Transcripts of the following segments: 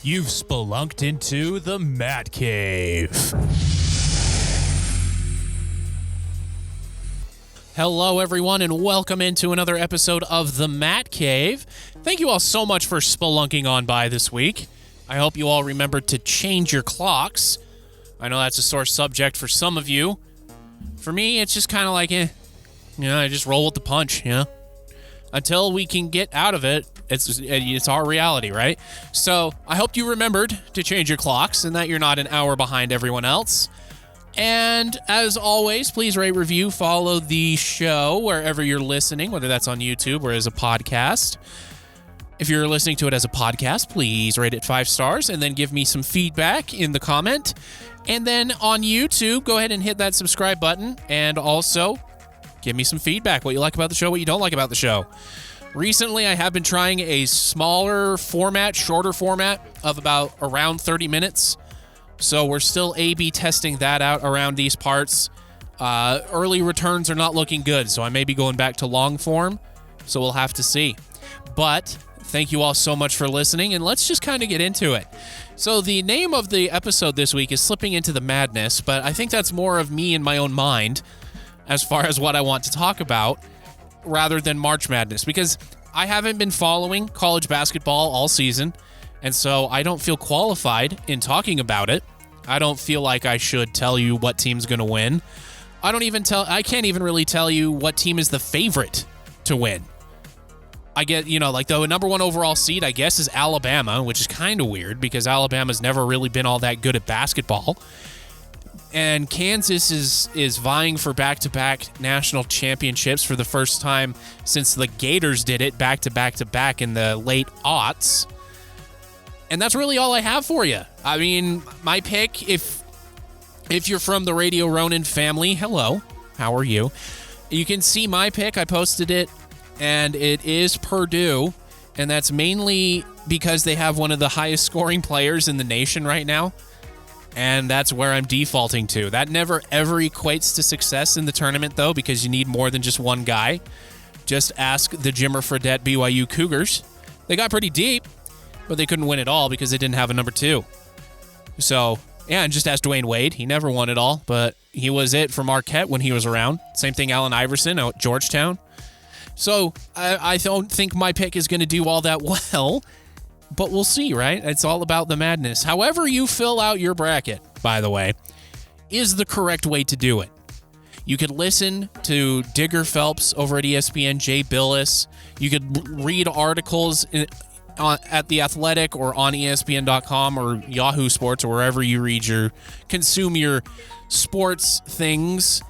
You've spelunked into the Matt Cave. Hello, everyone, and welcome into another episode of the Matt Cave. Thank you all so much for spelunking on by this week. I hope you all remembered to change your clocks. I know that's a sore subject for some of you. For me, it's just kind of like, I just roll with the punch, Until we can get out of it, it's our reality, right? So I hope you remembered to change your clocks and that you're not an hour behind everyone else. And as always, please rate, review, follow the show wherever you're listening, whether that's on YouTube or as a podcast. If you're listening to it as a podcast, please rate it 5 stars and then give me some feedback in the comment. And then on YouTube, go ahead and hit that subscribe button and also give me some feedback, what you like about the show, what you don't like about the show. Recently, I have been trying a smaller format, shorter format of about around 30 minutes. So we're still A/B testing that out around these parts. Early returns are not looking good, so I may be going back to long form. So we'll have to see. But thank you all so much for listening, and let's just kind of get into it. So the name of the episode this week is Slipping into the Madness, but I think that's more of me in my own mind as far as what I want to talk about, rather than March Madness, because I haven't been following college basketball all season, and so I don't feel qualified in talking about it. I don't feel like I should tell you what team's going to win. I can't even really tell you what team is the favorite to win. I get, like the number 1 overall seed, I guess, is Alabama, which is kind of weird because Alabama's never really been all that good at basketball. And Kansas is vying for back-to-back national championships for the first time since the Gators did it back-to-back-to-back in the late aughts. And that's really all I have for you. I mean, my pick, if you're from the Radio Ronin family, hello, how are you? You can see my pick. I posted it, and it is Purdue. And that's mainly because they have one of the highest scoring players in the nation right now. And that's where I'm defaulting to. That never, ever equates to success in the tournament, though, because you need more than just one guy. Just ask the Jimmer Fredette BYU Cougars. They got pretty deep, but they couldn't win it all because they didn't have a number 2. So, and just ask Dwayne Wade. He never won it all, but he was it for Marquette when he was around. Same thing, Allen Iverson out at Georgetown. So, I don't think my pick is going to do all that well. But we'll see, right? It's all about the madness. However you fill out your bracket, by the way, is the correct way to do it. You could listen to Digger Phelps over at ESPN, Jay Billis. You could read articles at The Athletic or on ESPN.com or Yahoo Sports or wherever you consume your sports things.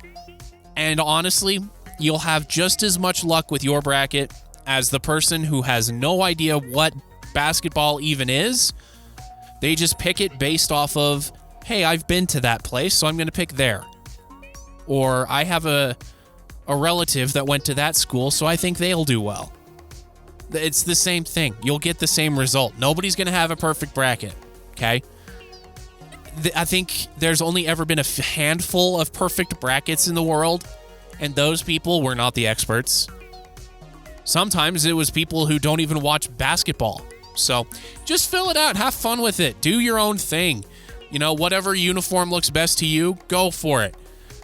And honestly, you'll have just as much luck with your bracket as the person who has no idea what basketball even is. They just pick it based off of, hey, I've been to that place, so I'm going to pick there. Or I have a relative that went to that school, so I think they'll do well. It's the same thing. You'll get the same result. Nobody's going to have a perfect bracket, okay? I think there's only ever been a handful of perfect brackets in the world, and those people were not the experts. Sometimes it was people who don't even watch basketball. So just fill it out. Have fun with it. Do your own thing. Whatever uniform looks best to you, go for it.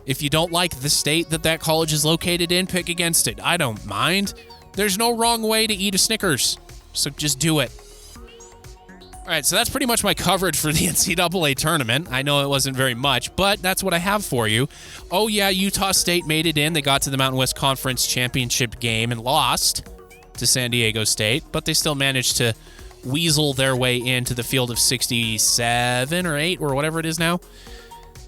If you don't like the state that college is located in, pick against it. I don't mind. There's no wrong way to eat a Snickers. So just do it. All right, so that's pretty much my coverage for the NCAA tournament. I know it wasn't very much, but that's what I have for you. Oh, yeah, Utah State made it in. They got to the Mountain West Conference Championship game and lost to San Diego State, but they still managed to weasel their way into the field of 67 or 8 or whatever it is now.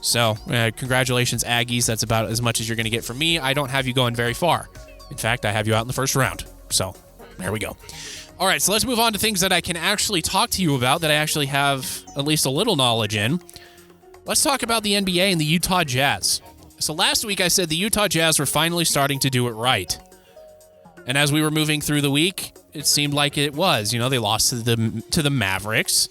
So, congratulations, Aggies. That's about as much as you're going to get from me. I don't have you going very far. In fact, I have you out in the first round. So, there we go. All right, so let's move on to things that I can actually talk to you about, that I actually have at least a little knowledge in. Let's talk about the NBA and the Utah Jazz. So last week I said the Utah Jazz were finally starting to do it right. And as we were moving through the week, it seemed like it was. They lost to the Mavericks.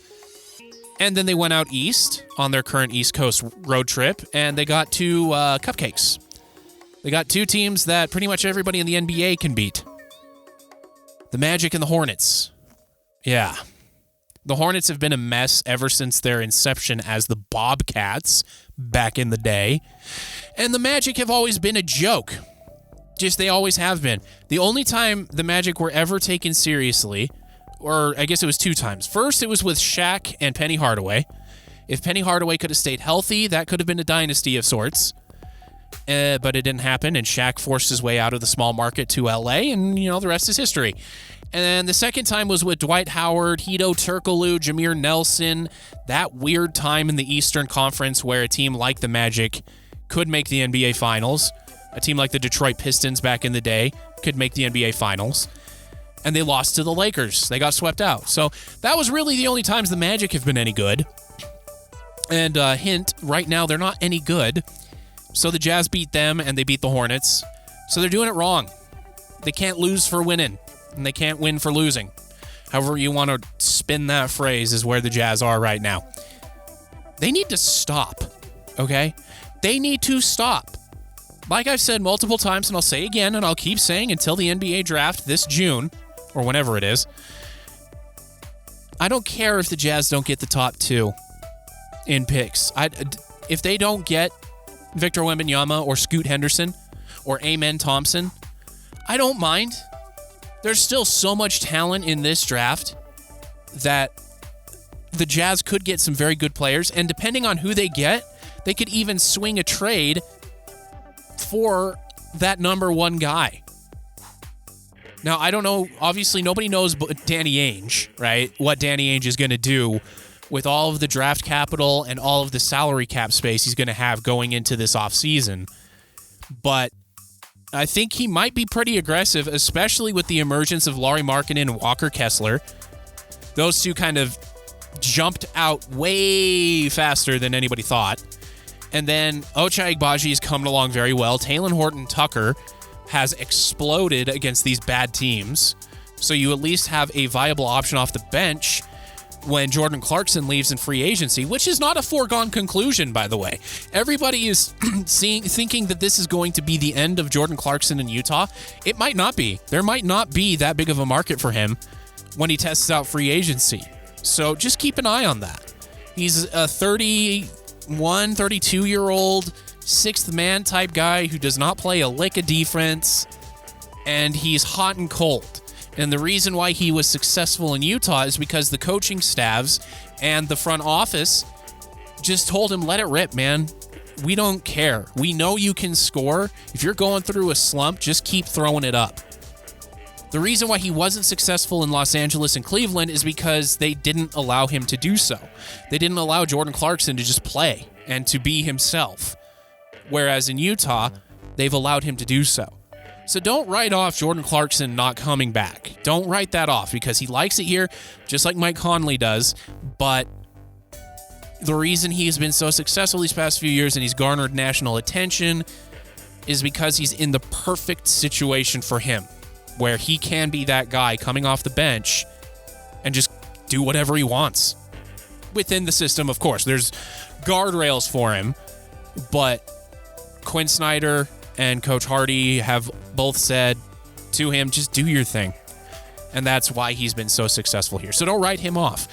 And then they went out east on their current East Coast road trip, and they got 2 cupcakes. They got 2 teams that pretty much everybody in the NBA can beat. The Magic and the Hornets. Yeah. The Hornets have been a mess ever since their inception as the Bobcats back in the day. And the Magic have always been a joke. Just they always have been. The only time the Magic were ever taken seriously, or I guess it was 2 times. First, it was with Shaq and Penny Hardaway. If Penny Hardaway could have stayed healthy, that could have been a dynasty of sorts. But it didn't happen, and Shaq forced his way out of the small market to L.A., and, the rest is history. And then the second time was with Dwight Howard, Hedo Turkoglu, Jameer Nelson, that weird time in the Eastern Conference where a team like the Magic could make the NBA Finals. A team like the Detroit Pistons back in the day could make the NBA Finals. And they lost to the Lakers. They got swept out. So that was really the only times the Magic have been any good. And hint, right now they're not any good. So the Jazz beat them and they beat the Hornets. So they're doing it wrong. They can't lose for winning. And they can't win for losing. However you want to spin that phrase is where the Jazz are right now. They need to stop, okay? They need to stop. Like I've said multiple times, and I'll say again, and I'll keep saying until the NBA draft this June, or whenever it is, I don't care if the Jazz don't get the top 2 in picks. If they don't get Victor Wembanyama or Scoot Henderson or Amen Thompson, I don't mind. There's still so much talent in this draft that the Jazz could get some very good players, and depending on who they get, they could even swing a trade for that number 1 guy. Now, I don't know, obviously nobody knows Danny Ainge, right? What Danny Ainge is going to do with all of the draft capital and all of the salary cap space he's going to have going into this offseason. But I think he might be pretty aggressive, especially with the emergence of Lauri Markkanen and Walker Kessler. Those two kind of jumped out way faster than anybody thought. And then Ochai Agbaji is coming along very well. Talen Horton-Tucker has exploded against these bad teams. So you at least have a viable option off the bench when Jordan Clarkson leaves in free agency, which is not a foregone conclusion, by the way. Everybody is thinking that this is going to be the end of Jordan Clarkson in Utah. It might not be. There might not be that big of a market for him when he tests out free agency. So just keep an eye on that. He's a 32-year-old, sixth man type guy who does not play a lick of defense, and he's hot and cold. And the reason why he was successful in Utah is because the coaching staffs and the front office just told him, let it rip, man. We don't care. We know you can score. If you're going through a slump, just keep throwing it up. The reason why he wasn't successful in Los Angeles and Cleveland is because they didn't allow him to do so. They didn't allow Jordan Clarkson to just play and to be himself. Whereas in Utah, they've allowed him to do so. So don't write off Jordan Clarkson not coming back. Don't write that off because he likes it here, just like Mike Conley does. But the reason he's been so successful these past few years and he's garnered national attention is because he's in the perfect situation for him, where he can be that guy coming off the bench and just do whatever he wants. Within the system, of course. There's guardrails for him, but Quinn Snyder and Coach Hardy have both said to him, just do your thing. And that's why he's been so successful here. So don't write him off.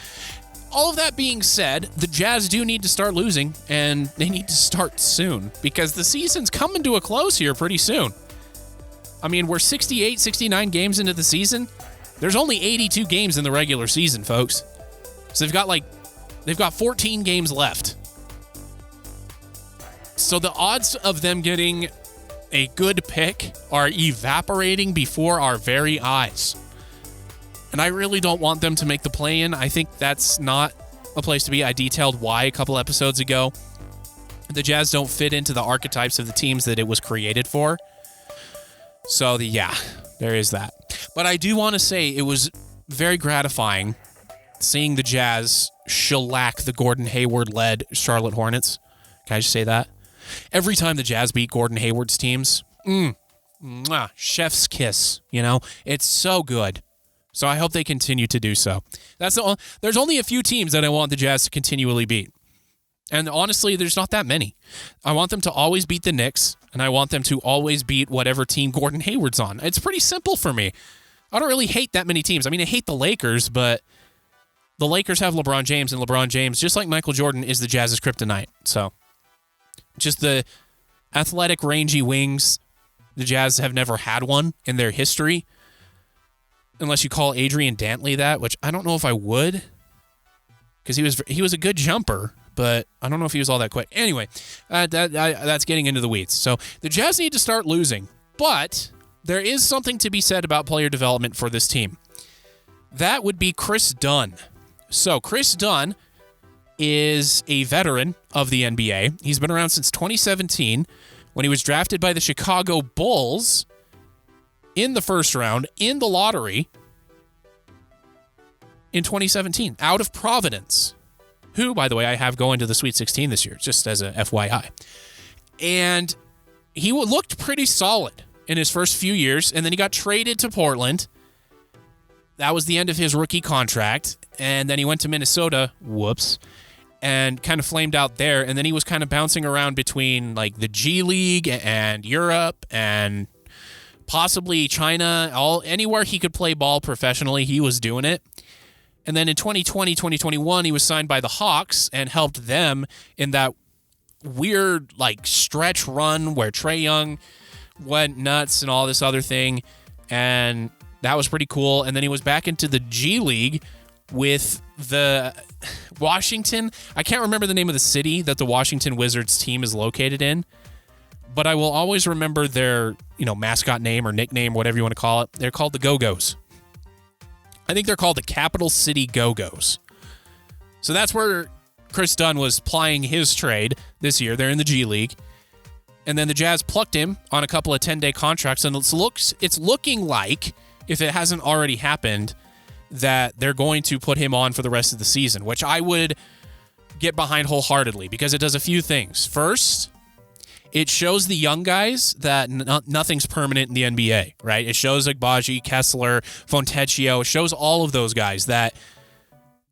All of that being said, the Jazz do need to start losing, and they need to start soon because the season's coming to a close here pretty soon. I mean, we're 68, 69 games into the season. There's only 82 games in the regular season, folks. So they've got 14 games left. So the odds of them getting a good pick are evaporating before our very eyes. And I really don't want them to make the play-in. I think that's not a place to be. I detailed why a couple episodes ago. The Jazz don't fit into the archetypes of the teams that it was created for. So, there is that. But I do want to say it was very gratifying seeing the Jazz shellac the Gordon Hayward-led Charlotte Hornets. Can I just say that? Every time the Jazz beat Gordon Hayward's teams, chef's kiss, It's so good. So I hope they continue to do so. There's only a few teams that I want the Jazz to continually beat. And honestly, there's not that many. I want them to always beat the Knicks, and I want them to always beat whatever team Gordon Hayward's on. It's pretty simple for me. I don't really hate that many teams. I mean, I hate the Lakers, but the Lakers have LeBron James, and LeBron James, just like Michael Jordan, is the Jazz's kryptonite. So just the athletic, rangy wings. The Jazz have never had one in their history, unless you call Adrian Dantley that, which I don't know if I would, because he was a good jumper, but I don't know if he was all that quick. Anyway, that's getting into the weeds. So the Jazz need to start losing, but there is something to be said about player development for this team. That would be Chris Dunn. So Chris Dunn is a veteran of the NBA. He's been around since 2017, when he was drafted by the Chicago Bulls in the first round in the lottery in 2017, out of Providence, who, by the way, I have going to the Sweet 16 this year, just as a FYI. And he looked pretty solid in his first few years, and then he got traded to Portland. That was the end of his rookie contract, and then he went to Minnesota. Whoops. And kind of flamed out there, and then he was kind of bouncing around between like the G League and Europe and possibly China. Anywhere he could play ball professionally, he was doing it. And then in 2020, 2021, he was signed by the Hawks and helped them in that weird like stretch run where Trae Young went nuts and all this other thing, and that was pretty cool. And then he was back into the G League with the Washington. I can't remember the name of the city that the Washington Wizards team is located in, but I will always remember their, mascot name or nickname, whatever you want to call it. They're called the Go-Go's. I think they're called the Capital City Go-Go's. So that's where Chris Dunn was plying his trade this year. They're in the G League. And then the Jazz plucked him on a couple of 10-day contracts, and it's looking like, if it hasn't already happened, that they're going to put him on for the rest of the season, which I would get behind wholeheartedly because it does a few things. First, it shows the young guys that nothing's permanent in the NBA, right? It shows Agbaji, Kessler, Fontecchio. It shows all of those guys that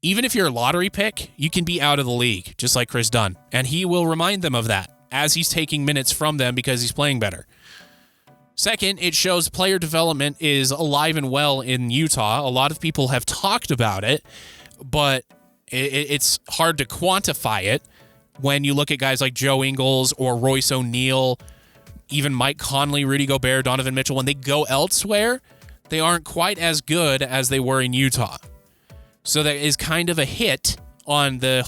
even if you're a lottery pick, you can be out of the league, just like Chris Dunn. And he will remind them of that as he's taking minutes from them because he's playing better. Second, it shows player development is alive and well in Utah. A lot of people have talked about it, but it's hard to quantify it when you look at guys like Joe Ingles or Royce O'Neal, even Mike Conley, Rudy Gobert, Donovan Mitchell. When they go elsewhere, they aren't quite as good as they were in Utah. So that is kind of a hit on the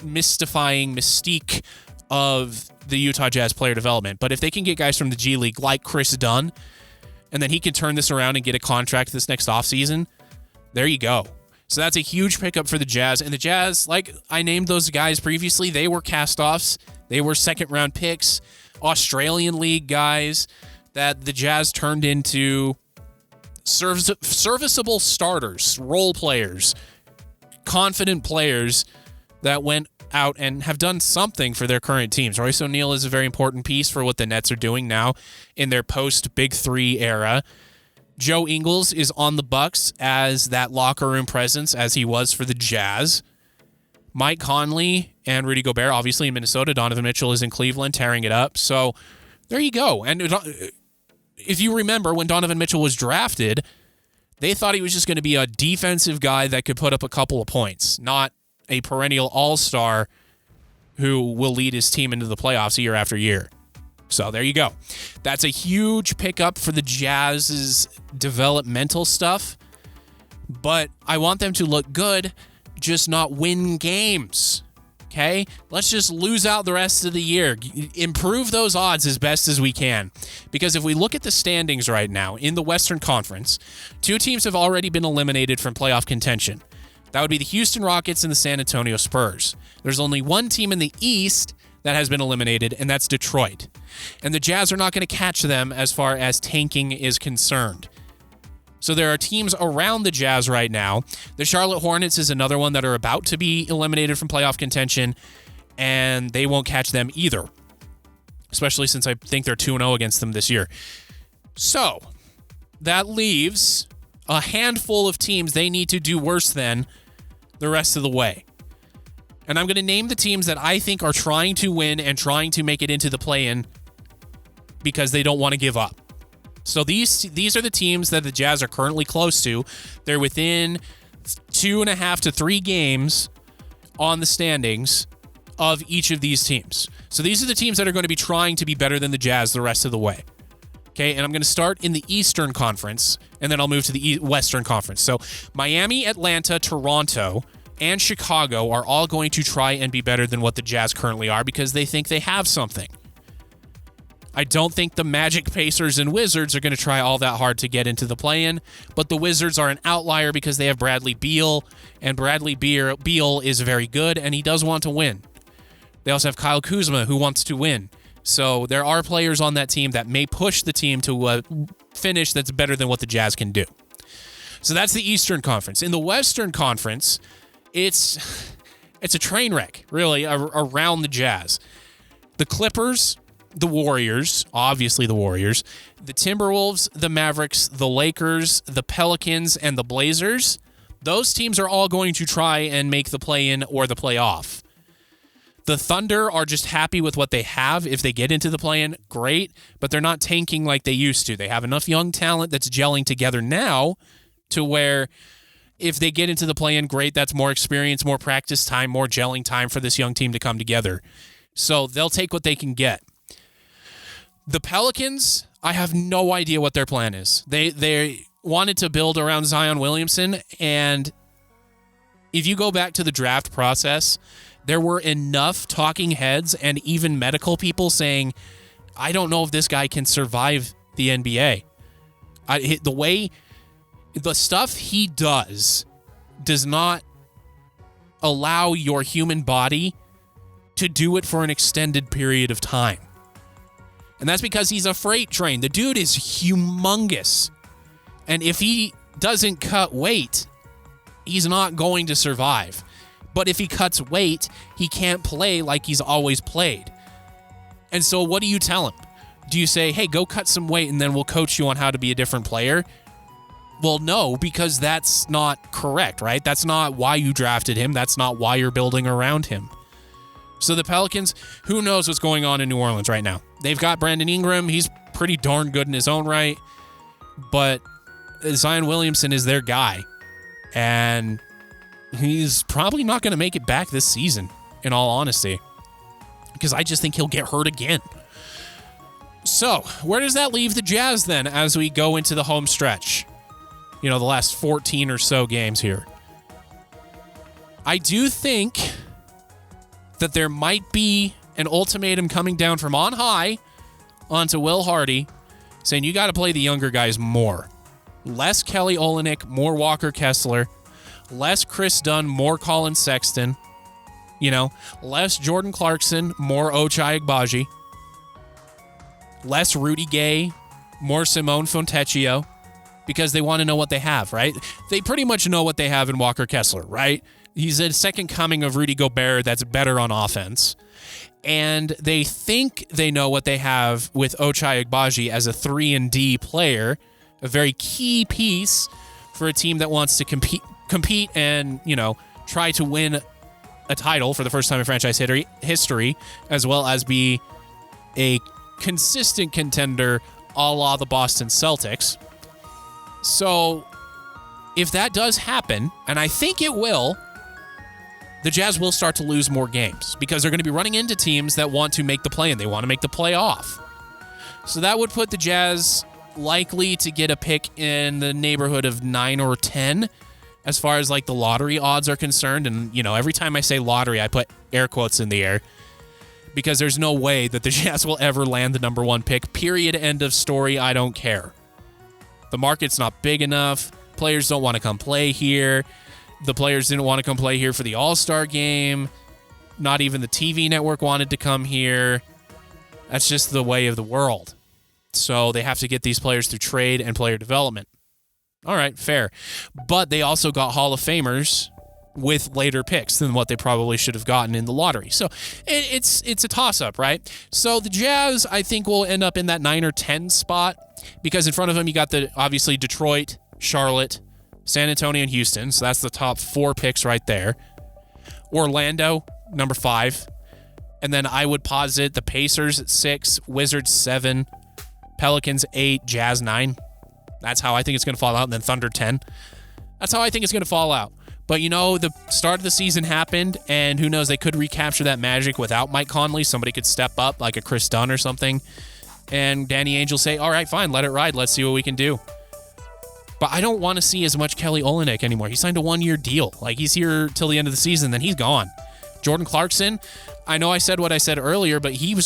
mystifying mystique of the Utah Jazz player development. But if they can get guys from the G League like Chris Dunn, and then he can turn this around and get a contract this next offseason, there you go. So that's a huge pickup for the Jazz. And the Jazz, like I named those guys previously, they were cast-offs. They were second-round picks, Australian League guys that the Jazz turned into serviceable starters, role players, confident players that went out and have done something for their current teams. Royce O'Neal is a very important piece for what the Nets are doing now in their post-Big Three era. Joe Ingles is on the Bucks as that locker room presence as he was for the Jazz. Mike Conley and Rudy Gobert, obviously in Minnesota. Donovan Mitchell is in Cleveland tearing it up. So there you go. And if you remember when Donovan Mitchell was drafted, they thought he was just going to be a defensive guy that could put up a couple of points, not a perennial all-star who will lead his team into the playoffs year after year. So there you go. That's a huge pickup for the Jazz's developmental stuff, but I want them to look good, just not win games. Okay? Let's just lose out the rest of the year. Improve those odds as best as we can. Because if we look at the standings right now in the Western Conference, two teams have already been eliminated from playoff contention. That would be the Houston Rockets and the San Antonio Spurs. There's only one team in the East that has been eliminated, and that's Detroit. And the Jazz are not going to catch them as far as tanking is concerned. So there are teams around the Jazz right now. The Charlotte Hornets is another one that are about to be eliminated from playoff contention, and they won't catch them either, especially since I think they're 2-0 against them this year. So that leaves a handful of teams they need to do worse than the rest of the way. And I'm going to name the teams that I think are trying to win and trying to make it into the play-in because they don't want to give up. So these are the teams that the Jazz are currently close to. They're within 2.5 to 3 games on the standings of each of these teams. So these are the teams that are going to be trying to be better than the Jazz the rest of the way. Okay, and I'm going to start in the Eastern Conference, and then I'll move to the Western Conference. So Miami, Atlanta, Toronto, and Chicago are all going to try and be better than what the Jazz currently are because they think they have something. I don't think the Magic, Pacers, and Wizards are going to try all that hard to get into the play-in, but the Wizards are an outlier because they have Bradley Beal, and Bradley Beal is very good, and he does want to win. They also have Kyle Kuzma, who wants to win. So there are players on that team that may push the team to a finish that's better than what the Jazz can do. So that's the Eastern Conference. In the Western Conference, it's a train wreck, really, around the Jazz. The Clippers, the Warriors, obviously the Warriors, the Timberwolves, the Mavericks, the Lakers, the Pelicans, and the Blazers, those teams are all going to try and make the play-in or the play-off. The Thunder are just happy with what they have. If they get into the play-in, great, but they're not tanking like they used to. They have enough young talent that's gelling together now to where if they get into the play-in, great, that's more experience, more practice time, more gelling time for this young team to come together. So they'll take what they can get. The Pelicans, I have no idea what their plan is. They wanted to build around Zion Williamson, and if you go back to the draft process, there were enough talking heads and even medical people saying, I don't know if this guy can survive the NBA. The stuff he does not allow your human body to do it for an extended period of time. And that's because he's a freight train. The dude is humongous. And if he doesn't cut weight, he's not going to survive. But if he cuts weight, he can't play like he's always played. And so what do you tell him? Do you say, hey, go cut some weight and then we'll coach you on how to be a different player? Well, no, because that's not correct, right? That's not why you drafted him. That's not why you're building around him. So the Pelicans, who knows what's going on in New Orleans right now? They've got Brandon Ingram. He's pretty darn good in his own right. But Zion Williamson is their guy. And he's probably not going to make it back this season, in all honesty, because I just think he'll get hurt again. So where does that leave the Jazz then as we go into the home stretch? The last 14 or so games here. I do think that there might be an ultimatum coming down from on high onto Will Hardy saying you got to play the younger guys more. Less Kelly Olynyk, more Walker Kessler. Less Chris Dunn, more Colin Sexton. Less Jordan Clarkson, more Ochai Agbaji. Less Rudy Gay, more Simone Fontecchio. Because they want to know what they have, right? They pretty much know what they have in Walker Kessler, right? He's a second coming of Rudy Gobert that's better on offense. And they think they know what they have with Ochai Agbaji as a 3-and-D player, a very key piece for a team that wants to compete and, try to win a title for the first time in franchise history, as well as be a consistent contender a la the Boston Celtics. So if that does happen, and I think it will, the Jazz will start to lose more games because they're going to be running into teams that want to make the play-in. They want to make the playoff. So that would put the Jazz likely to get a pick in the neighborhood of 9 or 10 as far as the lottery odds are concerned. And, every time I say lottery, I put air quotes in the air because there's no way that the Jazz will ever land the number 1 pick. Period. End of story. I don't care. The market's not big enough. Players don't want to come play here. The players didn't want to come play here for the All-Star game. Not even the TV network wanted to come here. That's just the way of the world. So they have to get these players through trade and player development. All right, fair. But they also got Hall of Famers with later picks than what they probably should have gotten in the lottery. So it's a toss-up, right? So the Jazz, I think, will end up in that 9 or 10 spot because in front of them you got obviously Detroit, Charlotte, San Antonio, and Houston. So that's the top 4 picks right there. Orlando, number 5. And then I would posit the Pacers at 6, Wizards 7, Pelicans 8, Jazz 9. That's how I think it's going to fall out. And then Thunder 10. That's how I think it's going to fall out. But, the start of the season happened, and who knows, they could recapture that magic without Mike Conley. Somebody could step up, like a Chris Dunn or something. And Danny Ainge will say, all right, fine, let it ride. Let's see what we can do. But I don't want to see as much Kelly Olynyk anymore. He signed a 1-year deal. Like, he's here till the end of the season, then he's gone. Jordan Clarkson, I know I said what I said earlier, but he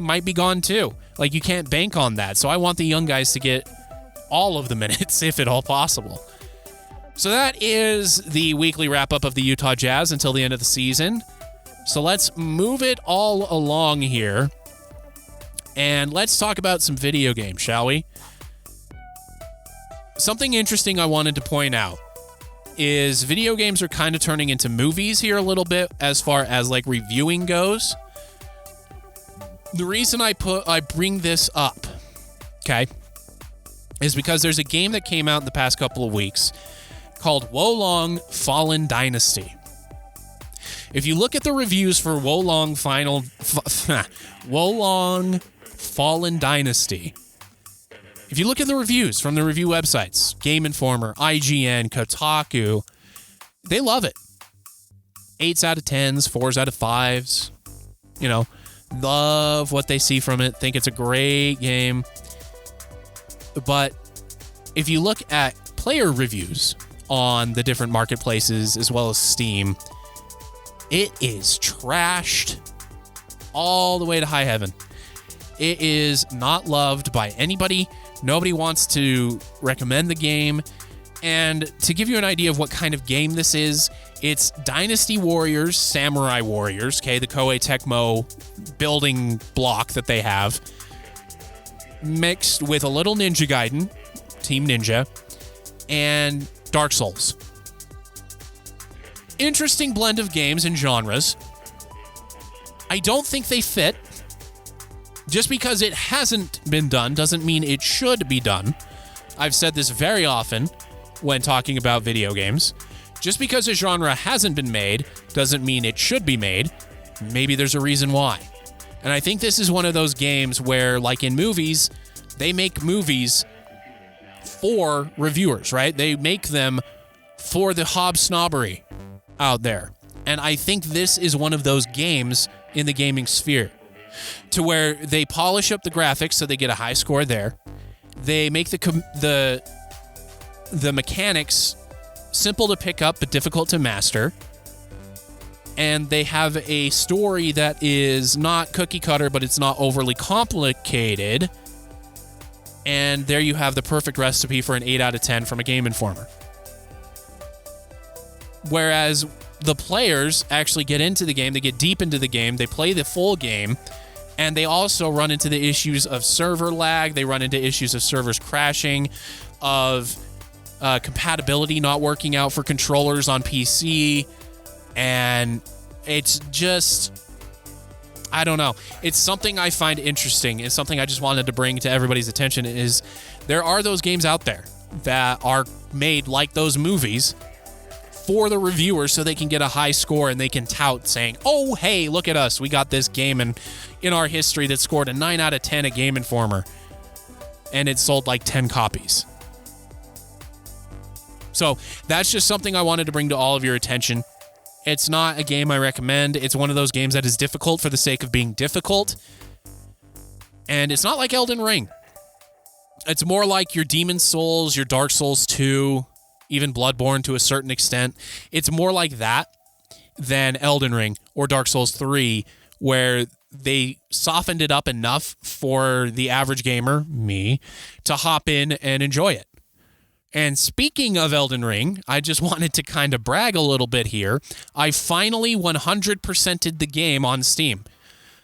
might be gone too. Like, you can't bank on that. So I want the young guys to get all of the minutes, if at all possible. So that is the weekly wrap-up of the Utah Jazz until the end of the season. So let's move it all along here. And let's talk about some video games, shall we? Something interesting I wanted to point out is video games are kind of turning into movies here a little bit as far as like reviewing goes. The reason I bring this up, okay, is because there's a game that came out in the past couple of weeks called Wolong Fallen Dynasty. If you look at the reviews for Wolong Fallen Dynasty, if you look at the reviews from the review websites, Game Informer, IGN, Kotaku, they love it. 8s out of 10s, 4s out of 5s. Love what they see from it. Think it's a great game. But if you look at player reviews on the different marketplaces as well as Steam, it is trashed all the way to high heaven. It is not loved by anybody. Nobody wants to recommend the game. And to give you an idea of what kind of game this is, it's Dynasty Warriors, Samurai Warriors, okay, the Koei Tecmo building block that they have, mixed with a little Ninja Gaiden, Team Ninja, and Dark Souls. Interesting blend of games and genres. I don't think they fit. Just because it hasn't been done doesn't mean it should be done. I've said this very often when talking about video games. Just because a genre hasn't been made doesn't mean it should be made. Maybe there's a reason why. And I think this is one of those games where, like in movies, they make movies for reviewers, right? They make them for the hobsnobbery out there. And I think this is one of those games in the gaming sphere to where they polish up the graphics so they get a high score there. They make the mechanics simple to pick up but difficult to master. And they have a story that is not cookie cutter, but it's not overly complicated. And there you have the perfect recipe for an 8 out of 10 from a Game Informer. Whereas the players actually get into the game, they get deep into the game, they play the full game, and they also run into the issues of server lag, they run into issues of servers crashing, of compatibility not working out for controllers on PC, and it's just, I don't know. It's something I find interesting. It's something I just wanted to bring to everybody's attention is there are those games out there that are made like those movies for the reviewers so they can get a high score and they can tout saying, oh, hey, look at us. We got this game in our history that scored a 9 out of 10 at Game Informer. And it sold like 10 copies. So that's just something I wanted to bring to all of your attention. It's not a game I recommend. It's one of those games that is difficult for the sake of being difficult. And it's not like Elden Ring. It's more like your Demon's Souls, your Dark Souls 2, even Bloodborne to a certain extent. It's more like that than Elden Ring or Dark Souls 3, where they softened it up enough for the average gamer, me, to hop in and enjoy it. And speaking of Elden Ring, I just wanted to kind of brag a little bit here. I finally 100%ed the game on Steam.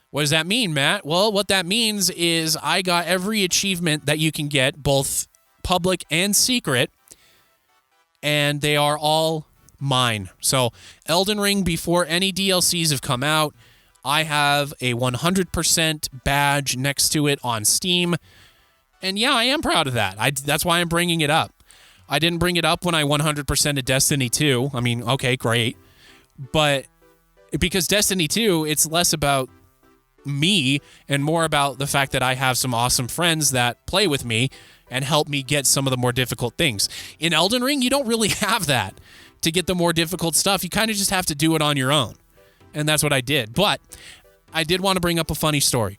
What does that mean, Matt? Well, what that means is I got every achievement that you can get, both public and secret, and they are all mine. So Elden Ring, before any DLCs have come out, I have a 100% badge next to it on Steam. And yeah, I am proud of that. That's why I'm bringing it up. I didn't bring it up when I 100%ed Destiny 2. I mean, okay, great. But because Destiny 2, it's less about me and more about the fact that I have some awesome friends that play with me and help me get some of the more difficult things. In Elden Ring, you don't really have that to get the more difficult stuff. You kind of just have to do it on your own. And that's what I did. But I did want to bring up a funny story.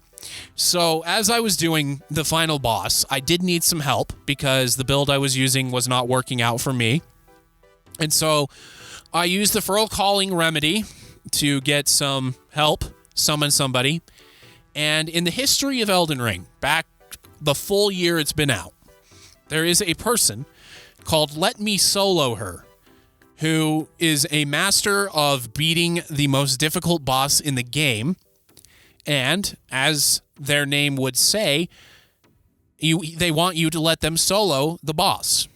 So as I was doing the final boss, I did need some help because the build I was using was not working out for me. And so I used the Furl Calling remedy to get some help, summon somebody. And in the history of Elden Ring, back the full year it's been out, there is a person called Let Me Solo Her, who is a master of beating the most difficult boss in the game. And as their name would say, they want you to let them solo the boss.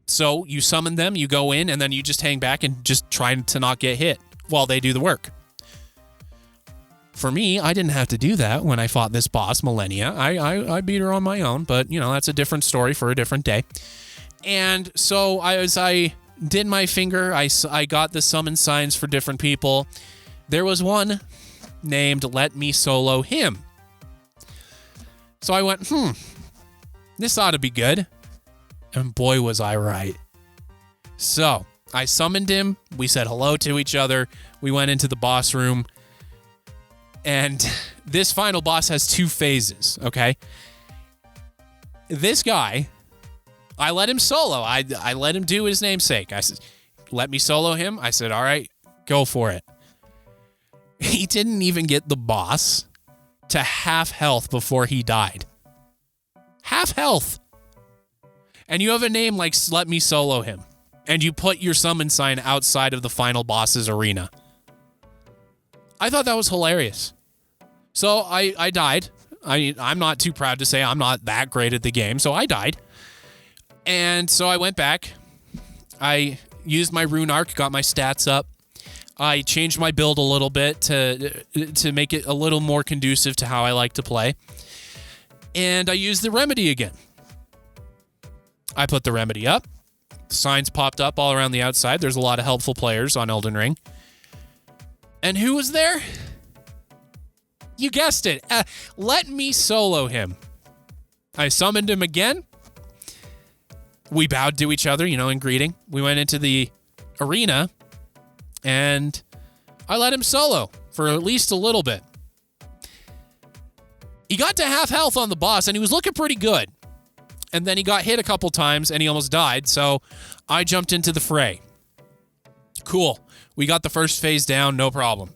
So you summon them, you go in, and then you just hang back and just try to not get hit while they do the work. For me, I didn't have to do that when I fought this boss, Millennia. I beat her on my own, but, that's a different story for a different day. And so as I did my finger, I got the summon signs for different people. There was one named Let Me Solo Him. So I went, this ought to be good. And boy, was I right. So I summoned him. We said hello to each other. We went into the boss room. And this final boss has 2 phases, okay? This guy, I let him solo. I let him do his namesake. I said, let me solo him. I said, all right, go for it. He didn't even get the boss to half health before he died. Half health. And you have a name like Let Me Solo Him. And you put your summon sign outside of the final boss's arena. I thought that was hilarious. So I died. I'm not too proud to say I'm not that great at the game, so I died. And so I went back. I used my rune arc, got my stats up. I changed my build a little bit to make it a little more conducive to how I like to play. And I used the remedy again. I put the remedy up. Signs popped up all around the outside. There's a lot of helpful players on Elden Ring. And who was there? You guessed it. Let me solo him. I summoned him again. We bowed to each other, in greeting. We went into the arena. And I let him solo for at least a little bit. He got to half health on the boss, and he was looking pretty good. And then he got hit a couple times, and he almost died, so I jumped into the fray. Cool. We got the first phase down, no problem.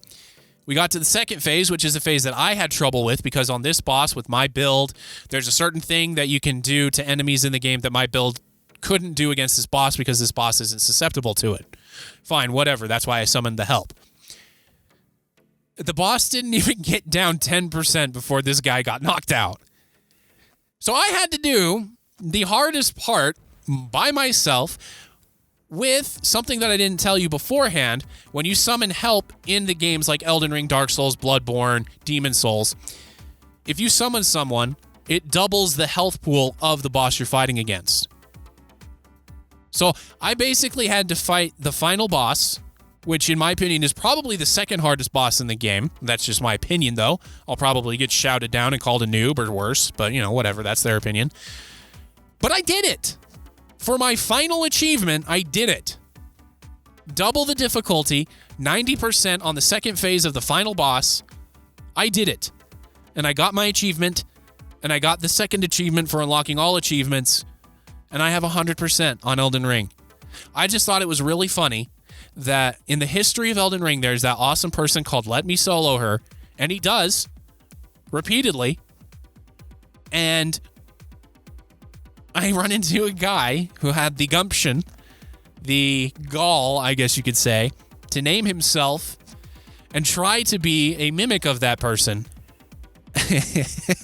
We got to the second phase, which is a phase that I had trouble with, because on this boss, with my build, there's a certain thing that you can do to enemies in the game that my build couldn't do against this boss because this boss isn't susceptible to it. Fine, whatever. That's why I summoned the help. The boss didn't even get down 10% before this guy got knocked out. So I had to do the hardest part by myself with something that I didn't tell you beforehand. When you summon help in the games like Elden Ring, Dark Souls, Bloodborne, Demon Souls, if you summon someone, it doubles the health pool of the boss you're fighting against. So I basically had to fight the final boss, which in my opinion is probably the second hardest boss in the game. That's just my opinion, though. I'll probably get shouted down and called a noob or worse, but whatever, that's their opinion. But I did it. For my final achievement, I did it. Double the difficulty, 90% on the second phase of the final boss. I did it. And I got my achievement, and I got the second achievement for unlocking all achievements, and I have 100% on Elden Ring. I just thought it was really funny that in the history of Elden Ring, there's that awesome person called Let Me Solo Her, and he does, repeatedly, and I run into a guy who had the gumption, the gall, I guess you could say, to name himself and try to be a mimic of that person,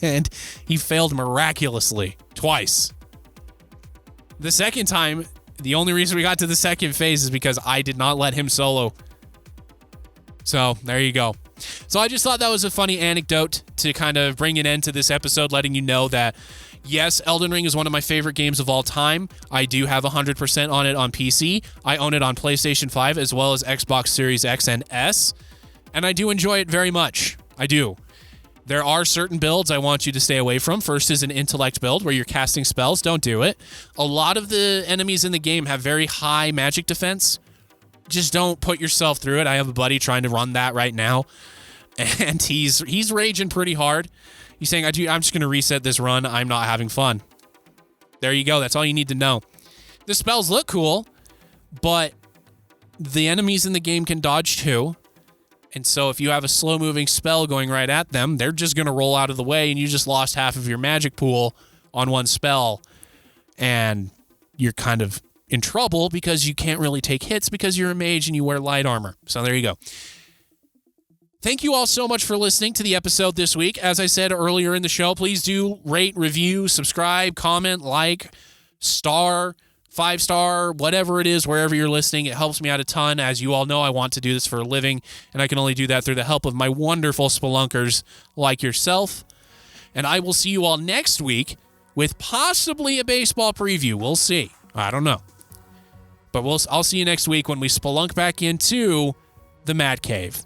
and he failed miraculously twice. The second time, the only reason we got to the second phase is because I did not let him solo. So, there you go. So I just thought that was a funny anecdote to kind of bring an end to this episode, letting you know that, yes, Elden Ring is one of my favorite games of all time. I do have 100% on it on PC. I own it on PlayStation 5 as well as Xbox Series X and S. And I do enjoy it very much. I do. There are certain builds I want you to stay away from. First is an intellect build where you're casting spells. Don't do it. A lot of the enemies in the game have very high magic defense. Just don't put yourself through it. I have a buddy trying to run that right now, and he's raging pretty hard. He's saying, I'm just going to reset this run. I'm not having fun. There you go. That's all you need to know. The spells look cool, but the enemies in the game can dodge too. And so if you have a slow-moving spell going right at them, they're just going to roll out of the way, and you just lost half of your magic pool on one spell. And you're kind of in trouble because you can't really take hits because you're a mage and you wear light armor. So there you go. Thank you all so much for listening to the episode this week. As I said earlier in the show, please do rate, review, subscribe, comment, like, star, 5-star, whatever it is, wherever you're listening. It helps me out a ton. As you all know, I want to do this for a living, and I can only do that through the help of my wonderful spelunkers like yourself. And I will see you all next week with possibly a baseball preview. We'll see. I don't know. But I'll see you next week when we spelunk back into the Mad Cave.